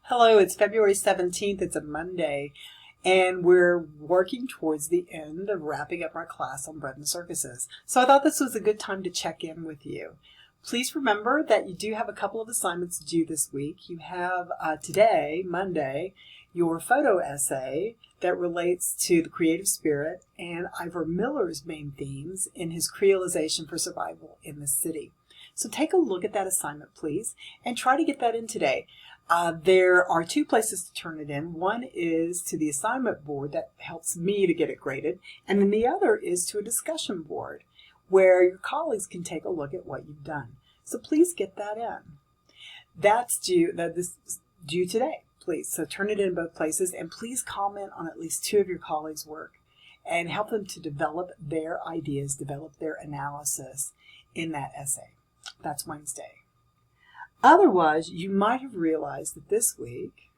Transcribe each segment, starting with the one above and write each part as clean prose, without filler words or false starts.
Hello, it's February 17th. It's a Monday, and we're working towards the end of wrapping up our class on bread and circuses. So I thought this was a good time to check in with you. Please remember that you do have a couple of assignments due this week. You have today, Monday, your photo essay that relates to the creative spirit and Ivor Miller's main themes in his creolization for survival in the city. So take a look at that assignment, please, and try to get that in today. There are two places to turn it in. One is to the assignment board that helps me to get it graded, and then the other is to a discussion board where your colleagues can take a look at what you've done. So please get that in. This is due today, please. So turn it in both places, and please comment on at least two of your colleagues' work and help them to develop their ideas, develop their analysis in that essay. That's Wednesday. Otherwise, you might have realized that this week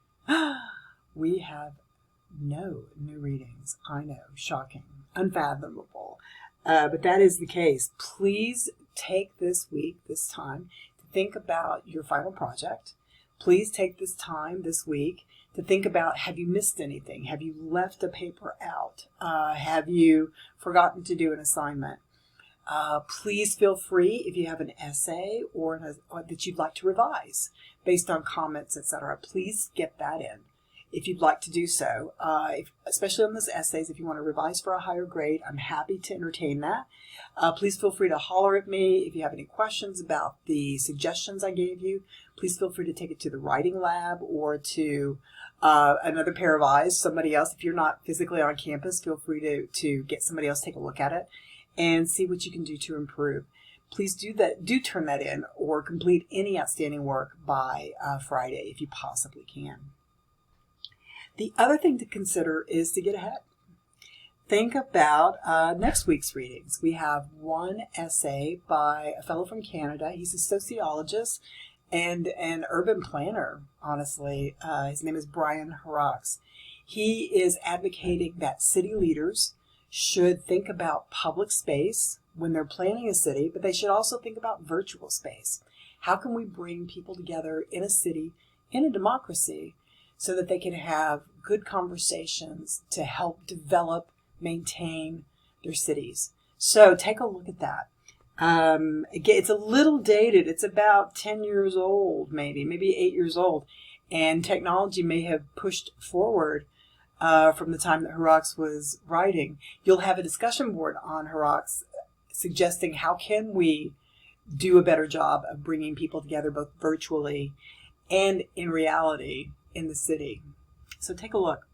we have no new readings. I know, shocking, unfathomable, but that is the case. Please take this time, to think about your final project. Please take this time this week to think about, have you missed anything? Have you left a paper out? Have you forgotten to do an assignment? Please feel free if you have an essay or that you'd like to revise based on comments, etc. Please get that in if you'd like to do so. Especially on those essays, if you want to revise for a higher grade, I'm happy to entertain that. Please feel free to holler at me if you have any questions about the suggestions I gave you. Please feel free to take it to the writing lab or to another pair of eyes, somebody else. If you're not physically on campus, feel free to get somebody else to take a look at it and see what you can do to improve. Please do turn that in or complete any outstanding work by Friday if you possibly can. The other thing to consider is to get ahead. Think about next week's readings. We have one essay by a fellow from Canada. He's a sociologist and an urban planner, honestly. His name is Brian Horrocks. He is advocating that city leaders should think about public space when they're planning a city, but they should also think about virtual space. How can we bring people together in a city, in a democracy, so that they can have good conversations to help develop, maintain their cities? So take a look at that. Again, it's a little dated. It's about 10 years old, maybe 8 years old, and technology may have pushed forward from the time that Horrocks was writing. You'll have a discussion board on Horrocks suggesting how can we do a better job of bringing people together both virtually and in reality in the city. So take a look.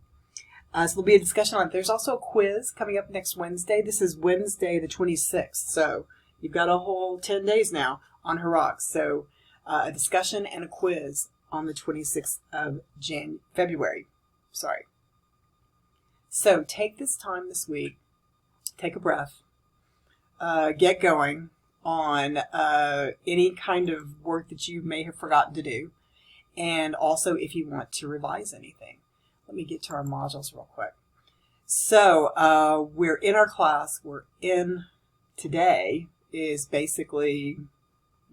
So there'll be a discussion on it. There's also a quiz coming up next Wednesday. This is Wednesday the 26th. So you've got a whole 10 days now on Horrocks. So a discussion and a quiz on the 26th of February. Sorry. So take this time this week, take a breath, get going on any kind of work that you may have forgotten to do, and also if you want to revise anything. Let me get to our modules real quick. So we're in our class. Today is basically,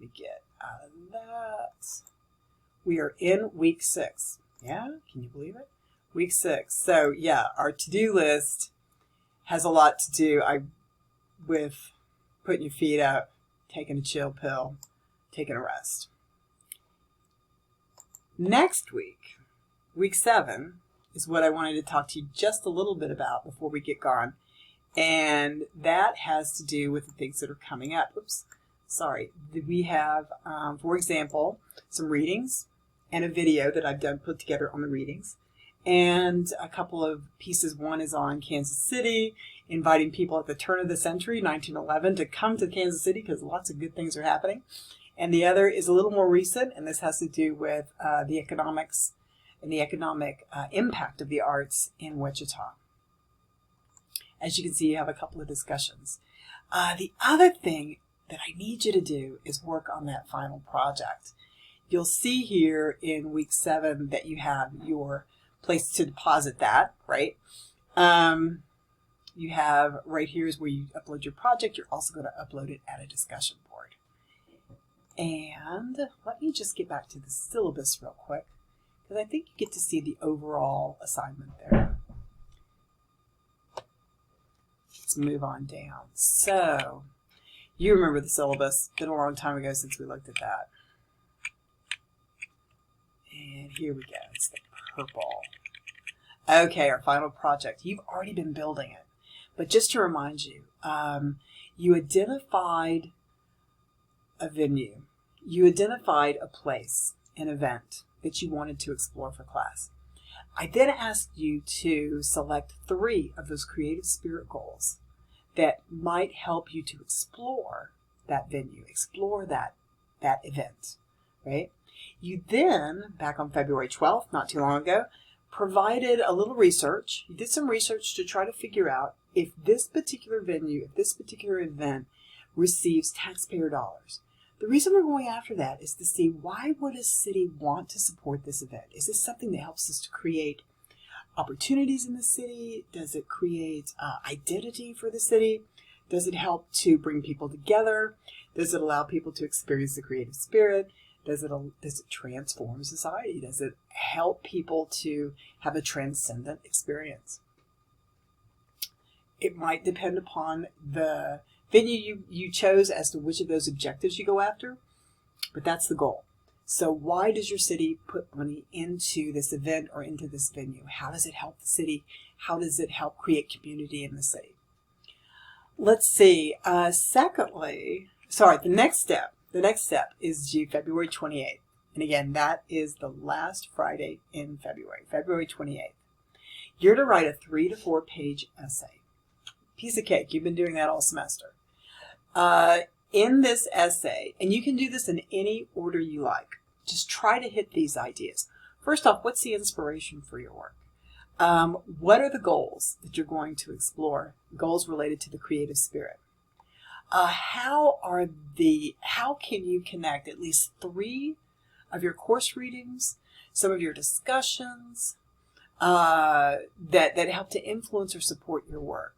let me get out of that. We are in week 6. Yeah, can you believe it? Week 6. So yeah, our to-do list has a lot to do with putting your feet up, taking a chill pill, taking a rest. Next week, week 7, is what I wanted to talk to you just a little bit about before we get going. And that has to do with the things that are coming up. Oops, sorry. We have, for example, some readings and a video that I've put together on the readings. And a couple of pieces. One is on Kansas City, inviting people at the turn of the century, 1911, to come to Kansas City because lots of good things are happening. And the other is a little more recent, and this has to do with the economics and the economic impact of the arts in Wichita. As you can see, you have a couple of discussions. The other thing that I need you to do is work on that final project. You'll see here in week 7 that you have your place to deposit that, right? You have right here is where you upload your project. You're also going to upload it at a discussion board. And let me just get back to the syllabus real quick, because I think you get to see the overall assignment there. Let's move on down. So, you remember the syllabus. Been a long time ago since we looked at that. And here we go. It's the purple. Okay, our final project. You've already been building it. But just to remind you, you identified a venue. You identified a place, an event that you wanted to explore for class. I then asked you to select 3 of those creative spirit goals that might help you to explore that venue, explore that event, right? You then, back on February 12th, not too long ago, provided a little research. You did some research to try to figure out if this particular venue, if this particular event receives taxpayer dollars. The reason we're going after that is to see, why would a city want to support this event? Is this something that helps us to create opportunities in the city? Does it create identity for the city? Does it help to bring people together? Does it allow people to experience the creative spirit? Does it transform society? Does it help people to have a transcendent experience? It might depend upon the venue you chose as to which of those objectives you go after, but that's the goal. So why does your city put money into this event or into this venue? How does it help the city? How does it help create community in the city? Let's see. The next step is due February 28th. And again, that is the last Friday in February, February 28th. You're to write a 3 to 4 page essay. Piece of cake. You've been doing that all semester. In this essay, and you can do this in any order you like, just try to hit these ideas. First off, what's the inspiration for your work? What are the goals that you're going to explore? Goals related to the creative spirit. How can you connect at least 3 of your course readings, some of your discussions, that help to influence or support your work?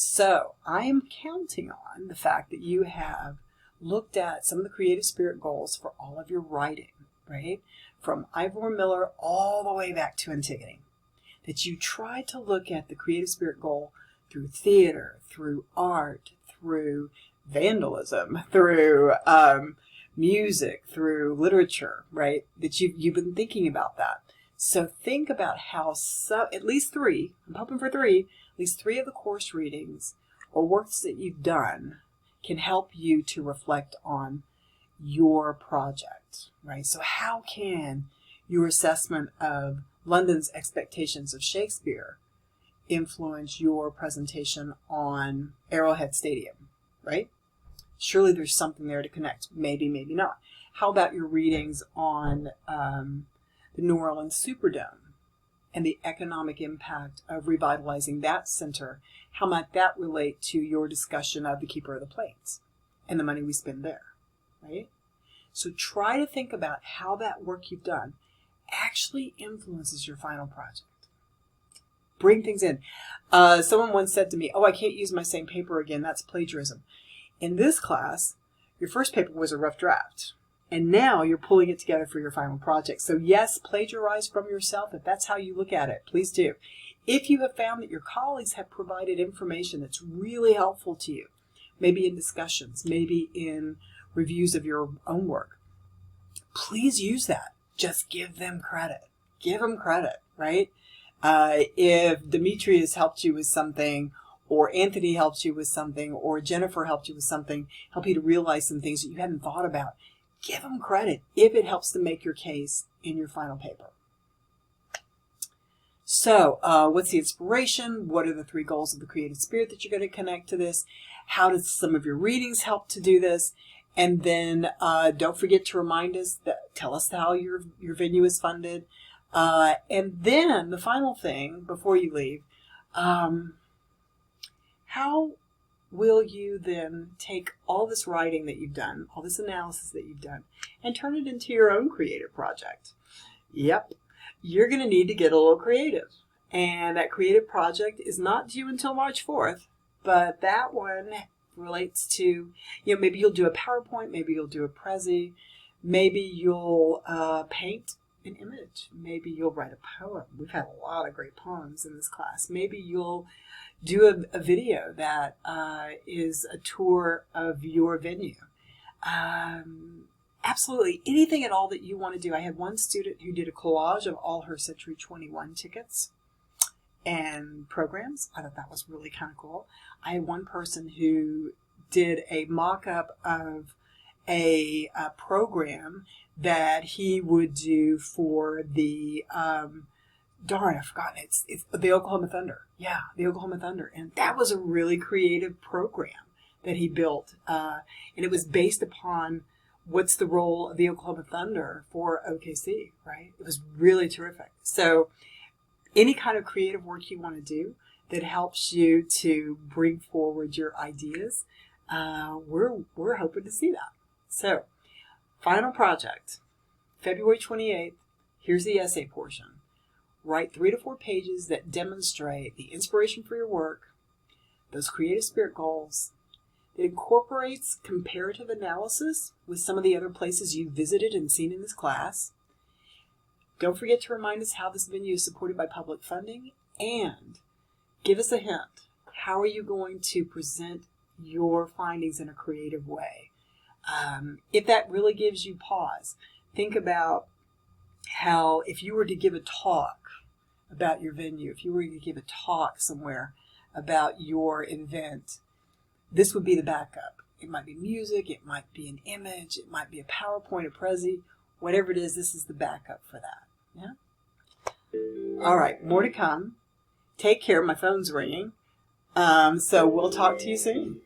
So I am counting on the fact that you have looked at some of the creative spirit goals for all of your writing, right? From Ivor Miller all the way back to Antigone. That you try to look at the creative spirit goal through theater, through art, through vandalism, through music, through literature, right? That you've been thinking about that. So think about how at least 3, I'm hoping for 3, at least 3 of the course readings or works that you've done can help you to reflect on your project, right? So how can your assessment of London's expectations of Shakespeare influence your presentation on Arrowhead Stadium, right? Surely there's something there to connect. Maybe, maybe not. How about your readings on the New Orleans Superdome and the economic impact of revitalizing that center? How might that relate to your discussion of the Keeper of the Plains and the money we spend there, right? So try to think about how that work you've done actually influences your final project. Bring things in. Someone once said to me, I can't use my same paper again. That's plagiarism. In this class, your first paper was a rough draft. And now you're pulling it together for your final project. So yes, plagiarize from yourself. If that's how you look at it, please do. If you have found that your colleagues have provided information that's really helpful to you, maybe in discussions, maybe in reviews of your own work, please use that. Just give them credit. Give them credit, right? If Demetrius helped you with something, or Anthony helped you with something, or Jennifer helped you with something, help you to realize some things that you hadn't thought about, give them credit if it helps to make your case in your final paper. So, what's the inspiration? What are the 3 goals of the creative spirit that you're going to connect to this? How does some of your readings help to do this? And then don't forget to remind us, tell us how your venue is funded. And then the final thing before you leave, how will you then take all this writing that you've done, all this analysis that you've done, and turn it into your own creative project? Yep, you're going to need to get a little creative. And that creative project is not due until March 4th, but that one relates to, maybe you'll do a PowerPoint, maybe you'll do a Prezi, maybe you'll paint an image. Maybe you'll write a poem. We've had a lot of great poems in this class. Maybe you'll do a video that is a tour of your venue. Absolutely anything at all that you want to do. I had one student who did a collage of all her Century 21 tickets and programs. I thought that was really kind of cool. I had one person who did a mock-up of a program that he would do for the darn, I've forgotten. It's the Oklahoma Thunder. Yeah, the Oklahoma Thunder. And that was a really creative program that he built. And it was based upon what's the role of the Oklahoma Thunder for OKC, right? It was really terrific. So any kind of creative work you want to do that helps you to bring forward your ideas, we're hoping to see that. So, final project, February 28th, here's the essay portion. Write 3 to 4 pages that demonstrate the inspiration for your work, those creative spirit goals. It incorporates comparative analysis with some of the other places you visited and seen in this class. Don't forget to remind us how this venue is supported by public funding, and give us a hint. How are you going to present your findings in a creative way? If that really gives you pause, think about how if you were to give a talk about your venue, if you were to give a talk somewhere about your event, this would be the backup. It might be music, it might be an image, it might be a PowerPoint, a Prezi, whatever it is, this is the backup for that. Yeah. All right, more to come. Take care. My phone's ringing. So we'll talk to you soon.